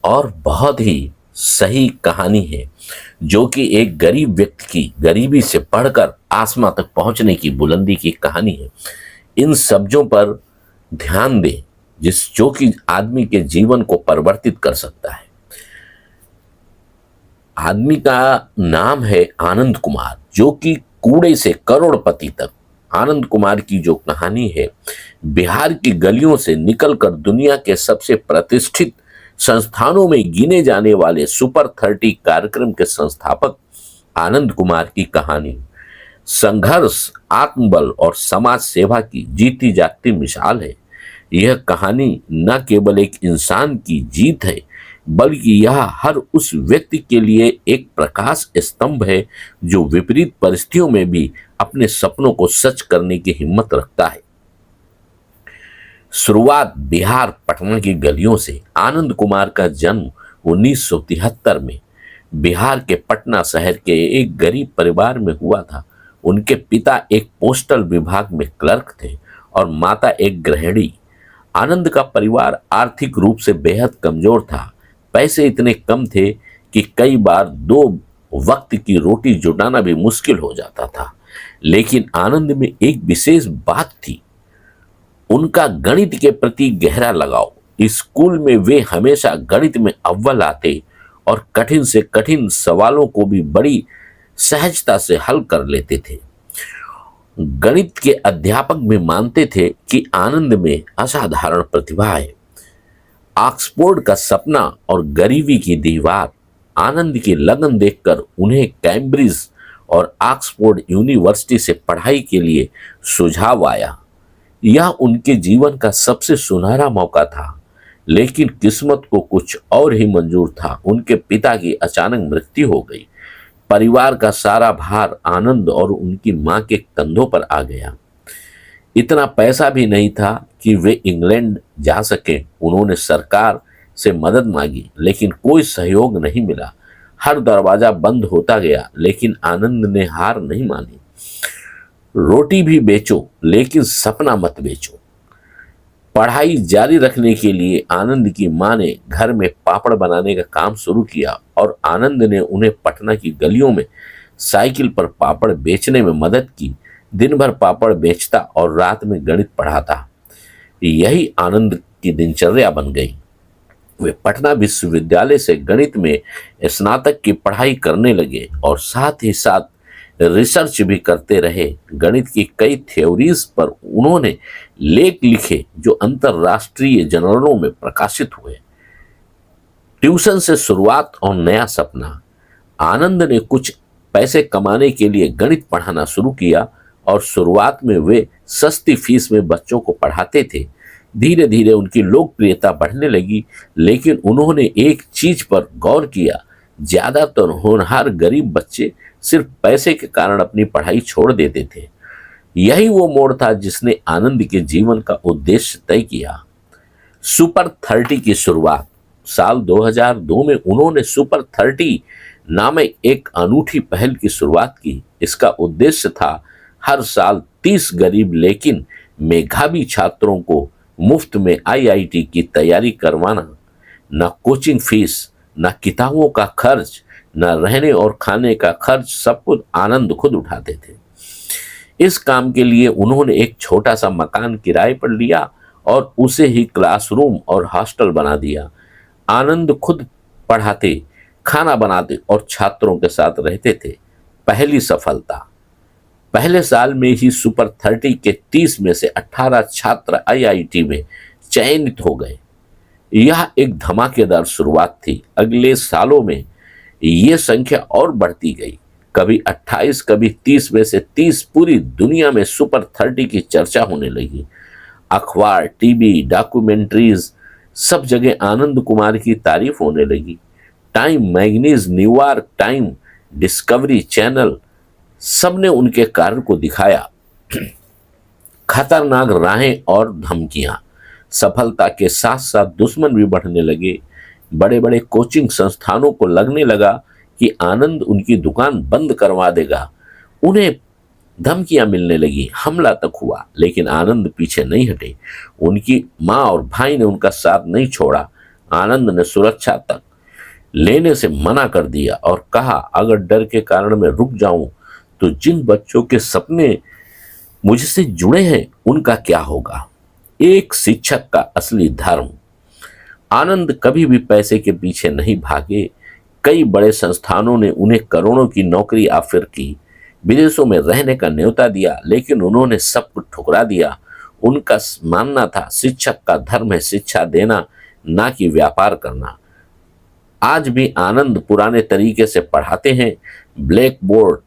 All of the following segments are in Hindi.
और बहुत ही सही कहानी है, जो कि एक गरीब व्यक्ति की गरीबी से पढ़कर आसमां तक पहुंचने की बुलंदी की कहानी है। इन शब्दों पर ध्यान दें, जो कि आदमी के जीवन को परिवर्तित कर सकता है। आदमी का नाम है आनंद कुमार, जो कि कूड़े से करोड़पति तक। आनंद कुमार की जो कहानी है, बिहार की गलियों से निकलकर दुनिया के सबसे प्रतिष्ठित संस्थानों में गिने जाने वाले सुपर 30 कार्यक्रम के संस्थापक आनंद कुमार की कहानी संघर्ष, आत्मबल और समाज सेवा की जीती जागती मिसाल है। यह कहानी न केवल एक इंसान की जीत है, बल्कि यह हर उस व्यक्ति के लिए एक प्रकाश स्तंभ है जो विपरीत परिस्थितियों में भी अपने सपनों को सच करने की हिम्मत रखता है। शुरुआत बिहार पटना की गलियों से। आनंद कुमार का जन्म 1973 में बिहार के पटना शहर के एक गरीब परिवार में हुआ था। उनके पिता एक पोस्टल विभाग में क्लर्क थे और माता एक गृहिणी। आनंद का परिवार आर्थिक रूप से बेहद कमजोर था। पैसे इतने कम थे कि कई बार 2 वक्त की रोटी जुटाना भी मुश्किल हो जाता था। लेकिन आनंद में एक विशेष बात थी, उनका गणित के प्रति गहरा लगाव। स्कूल में वे हमेशा गणित में अव्वल आते और कठिन से कठिन सवालों को भी बड़ी सहजता से हल कर लेते थे। गणित के अध्यापक भी मानते थे कि आनंद में असाधारण प्रतिभा है। ऑक्सफोर्ड का सपना और गरीबी की दीवार। आनंद की लगन देखकर उन्हें कैम्ब्रिज और ऑक्सफोर्ड यूनिवर्सिटी से पढ़ाई के लिए सुझाव आया। यह उनके जीवन का सबसे सुनहरा मौका था, लेकिन किस्मत को कुछ और ही मंजूर था। उनके पिता की अचानक मृत्यु हो गई। परिवार का सारा भार आनंद और उनकी मां के कंधों पर आ गया। इतना पैसा भी नहीं था कि वे इंग्लैंड जा सके। उन्होंने सरकार से मदद मांगी, लेकिन कोई सहयोग नहीं मिला। हर दरवाजा बंद होता गया, लेकिन आनंद ने हार नहीं मानी। रोटी भी बेचो, लेकिन सपना मत बेचो। पढ़ाई जारी रखने के लिए आनंद की मां ने घर में पापड़ बनाने का काम शुरू किया और आनंद ने उन्हें पटना की गलियों में साइकिल पर पापड़ बेचने में मदद की। दिन भर पापड़ बेचता और रात में गणित पढ़ाता। यही आनंद की दिनचर्या बन गई। वे पटना विश्वविद्यालय से गणित में स्नातक की पढ़ाई करने लगे और साथ ही साथ रिसर्च भी करते रहे। गणित की कई थ्योरीज पर उन्होंने लेख लिखे जो अंतरराष्ट्रीय जर्नलों में प्रकाशित हुए। ट्यूशन से शुरुआत और नया सपना। आनंद ने कुछ पैसे कमाने के लिए गणित पढ़ाना शुरू किया और शुरुआत में वे सस्ती फीस में बच्चों को पढ़ाते थे। धीरे धीरे उनकी लोकप्रियता बढ़ने लगी, लेकिन उन्होंने एक चीज पर गौर किया, ज्यादातर होनहार गरीब बच्चे सिर्फ पैसे के कारण अपनी पढ़ाई छोड़ देते थे। यही वो मोड़ था जिसने आनंद के जीवन का उद्देश्य तय किया। सुपर 30 की शुरुआत। साल 2002 में उन्होंने सुपर 30 नामक एक अनूठी पहल की शुरुआत की। इसका उद्देश्य था हर साल 30 गरीब लेकिन मेधावी छात्रों को मुफ्त में आईआईटी की तैयारी करवाना। न कोचिंग फीस, न किताबों का खर्च, न रहने और खाने का खर्च, सब कुछ आनंद खुद उठाते थे। इस काम के लिए उन्होंने एक छोटा सा मकान किराए पर लिया और उसे ही क्लासरूम और हॉस्टल बना दिया। आनंद खुद पढ़ाते, खाना बनाते और छात्रों के साथ रहते थे। पहली सफलता। पहले साल में ही सुपर 30 के 30 में से 18 छात्र आईआईटी में चयनित हो गए। यह एक धमाकेदार शुरुआत थी। अगले सालों में ये संख्या और बढ़ती गई। कभी 28, कभी 30 में से 30। पूरी दुनिया में सुपर 30 की चर्चा होने लगी। अखबार, टीवी, डॉक्यूमेंट्रीज, सब जगह आनंद कुमार की तारीफ होने लगी। Time magazine, New York time, discovery channel, सबने उनके कार्य को दिखाया। खतरनाक राहें और धमकियां। सफलता के साथ साथ दुश्मन भी बढ़ने लगे। बड़े बड़े कोचिंग संस्थानों को लगने लगा कि आनंद उनकी दुकान बंद करवा देगा। उन्हें धमकियां मिलने लगी, हमला तक हुआ, लेकिन आनंद पीछे नहीं हटे। उनकी मां और भाई ने उनका साथ नहीं छोड़ा। आनंद ने सुरक्षा तक लेने से मना कर दिया और कहा, अगर डर के कारण मैं रुक जाऊं तो जिन बच्चों के सपने मुझसे जुड़े हैं उनका क्या होगा। एक शिक्षक का असली धर्म। आनंद कभी भी पैसे के पीछे नहीं भागे। कई बड़े संस्थानों ने उन्हें करोड़ों की नौकरी ऑफर की, विदेशों में रहने का न्योता दिया, लेकिन उन्होंने सब कुछ ठुकरा दिया। उनका मानना था शिक्षक का धर्म है शिक्षा देना, ना कि व्यापार करना। आज भी आनंद पुराने तरीके से पढ़ाते हैं, ब्लैक बोर्ड,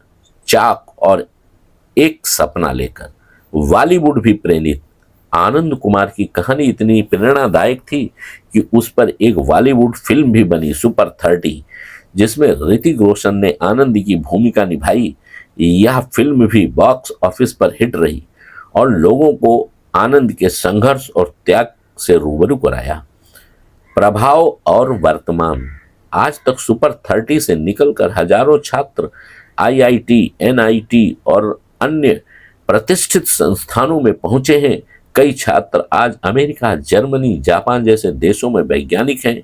चाक और एक सपना लेकर। बॉलीवुड भी प्रेरित। आनंद कुमार की कहानी इतनी प्रेरणादायक थी कि उस पर एक बॉलीवुड फिल्म भी बनी, सुपर 30, जिसमें ऋतिक रोशन ने आनंद की भूमिका निभाई। यह फिल्म भी बॉक्स ऑफिस पर हिट रही और लोगों को आनंद के संघर्ष और त्याग से रूबरू कराया। प्रभाव और वर्तमान। आज तक सुपर 30 से निकलकर हजारों छात्र आईआईटी, एनआईटी और अन्य प्रतिष्ठित संस्थानों में पहुंचे हैं। कई छात्र आज अमेरिका, जर्मनी, जापान जैसे देशों में वैज्ञानिक हैं,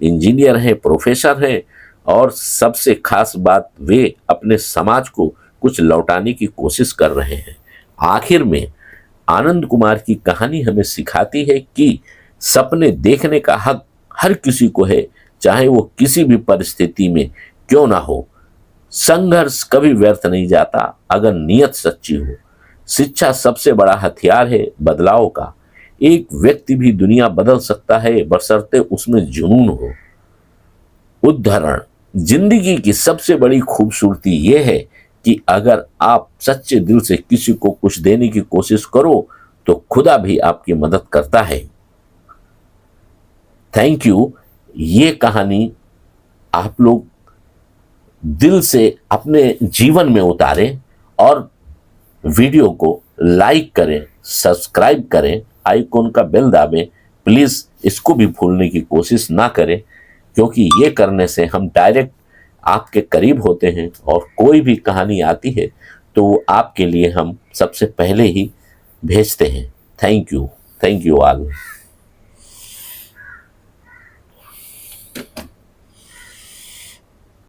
इंजीनियर हैं, प्रोफेसर हैं और सबसे खास बात, वे अपने समाज को कुछ लौटाने की कोशिश कर रहे हैं। आखिर में आनंद कुमार की कहानी हमें सिखाती है कि सपने देखने का हक हर किसी को है, चाहे वो किसी भी परिस्थिति में क्यों ना हो। संघर्ष कभी व्यर्थ नहीं जाता अगर नीयत सच्ची हो। शिक्षा सबसे बड़ा हथियार है बदलाव का। एक व्यक्ति भी दुनिया बदल सकता है बशर्ते उसमें जुनून हो। उदाहरण, जिंदगी की सबसे बड़ी खूबसूरती यह है कि अगर आप सच्चे दिल से किसी को कुछ देने की कोशिश करो तो खुदा भी आपकी मदद करता है। Thank you. ये कहानी आप लोग दिल से अपने जीवन में उतारें और वीडियो को लाइक करें, सब्सक्राइब करें, आइकॉन का बेल दाबें। प्लीज़ इसको भी भूलने की कोशिश ना करें, क्योंकि ये करने से हम डायरेक्ट आपके करीब होते हैं और कोई भी कहानी आती है तो वो आपके लिए हम सबसे पहले ही भेजते हैं। Thank you all.